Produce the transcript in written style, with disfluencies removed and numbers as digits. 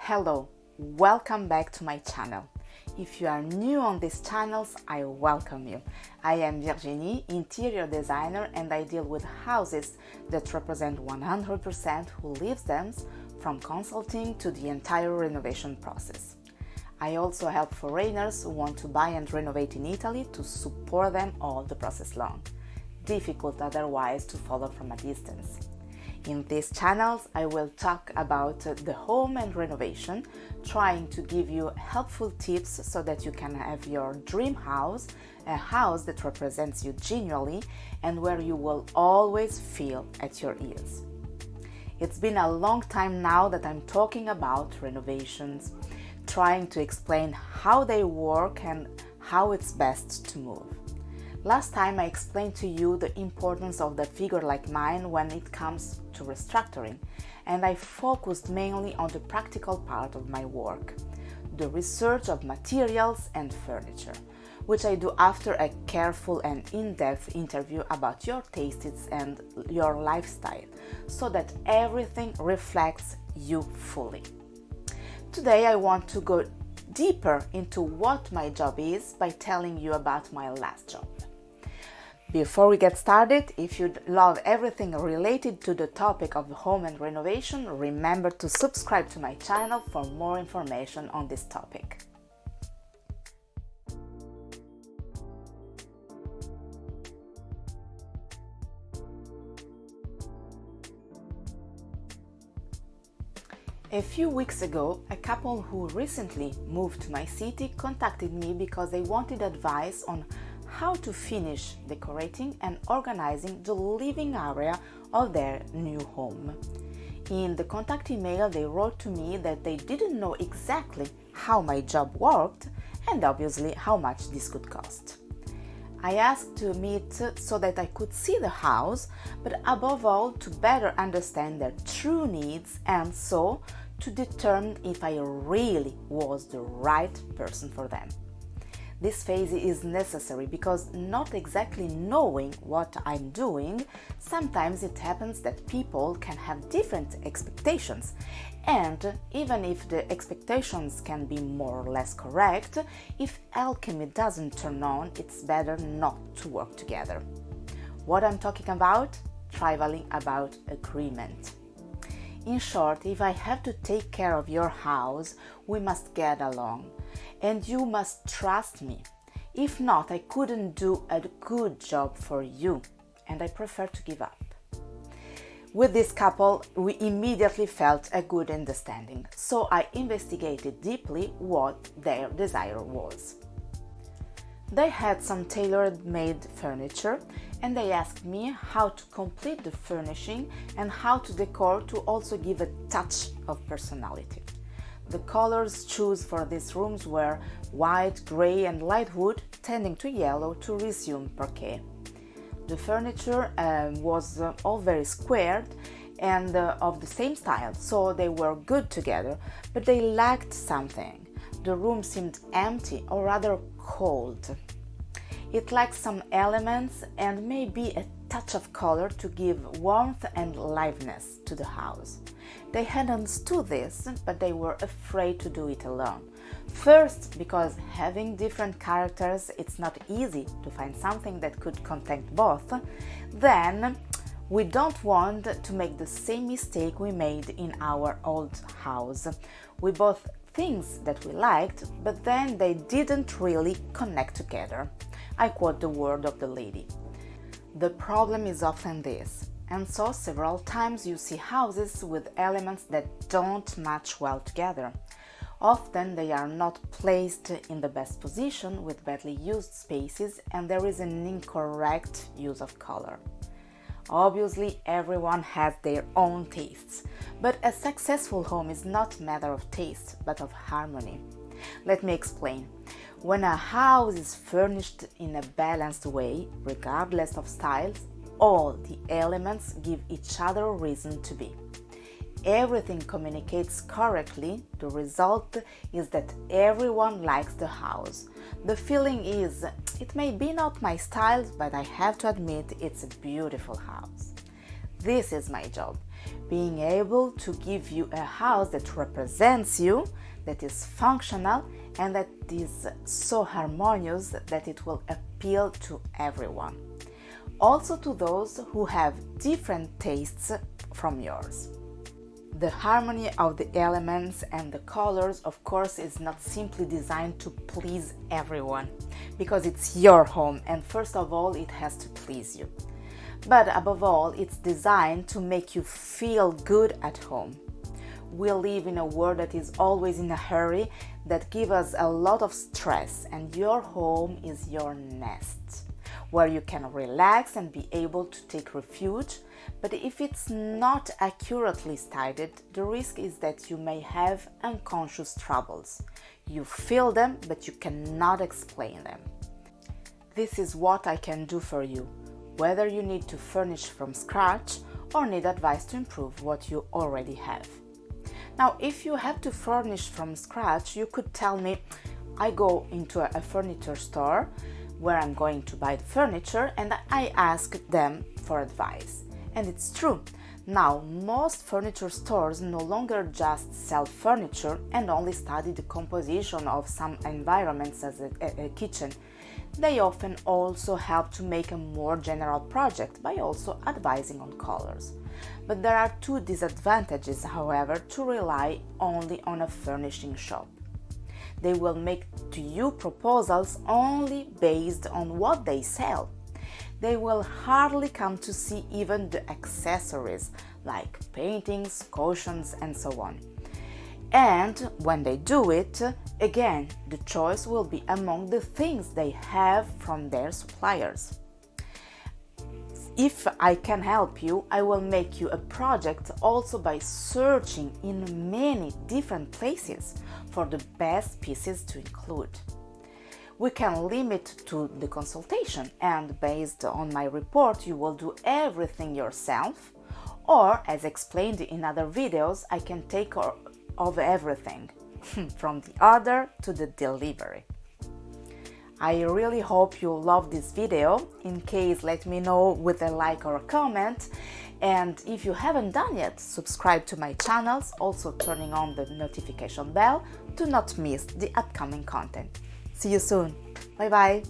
Hello, welcome back to my channel. If you are new on these channels, I welcome you. I am Virginie, interior designer, and I deal with houses that represent 100% who lives them, from consulting to the entire renovation process. I also help foreigners who want to buy and renovate in Italy to support them all the process long. Difficult otherwise to follow from a distance. In these channels, I will talk about the home and renovation, trying to give you helpful tips so that you can have your dream house, a house that represents you genuinely and where you will always feel at your ease. It's been a long time now that I'm talking about renovations, trying to explain how they work and how it's best to move. Last time I explained to you the importance of the figure like mine when it comes to restructuring, and I focused mainly on the practical part of my work, the research of materials and furniture, which I do after a careful and in-depth interview about your tastes and your lifestyle, so that everything reflects you fully. Today I want to go deeper into what my job is by telling you about my last job. Before we get started, if you love everything related to the topic of home and renovation, remember to subscribe to my channel for more information on this topic. A few weeks ago, a couple who recently moved to my city contacted me because they wanted advice on how to finish decorating and organizing the living area of their new home. In the contact email, they wrote to me that they didn't know exactly how my job worked and obviously how much this could cost. I asked to meet so that I could see the house, but above all to better understand their true needs and so to determine if I really was the right person for them. This phase is necessary because not exactly knowing what I'm doing, sometimes it happens that people can have different expectations, and even if the expectations can be more or less correct, if alchemy doesn't turn on, it's better not to work together. What I'm talking about? Traveling about agreement. In short, if I have to take care of your house, we must get along. And you must trust me. If not, I couldn't do a good job for you, and I prefer to give up. With this couple, we immediately felt a good understanding, so I investigated deeply what their desire was. They had some tailor-made furniture, and they asked me how to complete the furnishing and how to decor to also give a touch of personality. The colors chosen for these rooms were white, grey and light wood, tending to yellow to resume parquet. The furniture was all very squared and of the same style, so they were good together, but they lacked something. The room seemed empty or rather cold. It lacked some elements and maybe a touch of color to give warmth and liveliness to the house. They had understood this, but they were afraid to do it alone. First, because having different characters, it's not easy to find something that could contain both. Then, we don't want to make the same mistake we made in our old house. We both things that we liked, but then they didn't really connect together. I quote the word of the lady. The problem is often this, and so several times you see houses with elements that don't match well together. Often they are not placed in the best position with badly used spaces, and there is an incorrect use of color. Obviously, everyone has their own tastes, but a successful home is not a matter of taste, but of harmony. Let me explain. When a house is furnished in a balanced way, regardless of styles, all the elements give each other a reason to be. Everything communicates correctly. The result is that everyone likes the house. The feeling is, it may be not my style, but I have to admit it's a beautiful house. This is my job. being able to give you a house that represents you, that is functional, and that is so harmonious that it will appeal to everyone. Also to those who have different tastes from yours. The harmony of the elements and the colors, of course, is not simply designed to please everyone, because it's your home and first of all it has to please you. But above all, it's designed to make you feel good at home. We live in a world that is always in a hurry, that gives us a lot of stress, and your home is your nest, where you can relax and be able to take refuge. But if it's not accurately styled, the risk is that you may have unconscious troubles. You feel them, but you cannot explain them. This is what I can do for you, whether you need to furnish from scratch or need advice to improve what you already have. Now, if you have to furnish from scratch, you could tell me, I go into a furniture store where I'm going to buy the furniture and I ask them for advice. And it's true. Now, most furniture stores no longer just sell furniture and only study the composition of some environments as a kitchen. They often also help to make a more general project by also advising on colors. But there are two disadvantages, however, to rely only on a furnishing shop. They will make to you proposals only based on what they sell. They will hardly come to see even the accessories like paintings, cushions, and so on. And when they do it, again, the choice will be among the things they have from their suppliers. If I can help you, I will make you a project also by searching in many different places for the best pieces to include. We can limit to the consultation, and based on my report, you will do everything yourself, or as explained in other videos, I can take care of everything, from the order to the delivery. I really hope you love this video. In case, let me know with a like or a comment. And if you haven't done yet, subscribe to my channels, also turning on the notification bell to not miss the upcoming content. See you soon. Bye bye.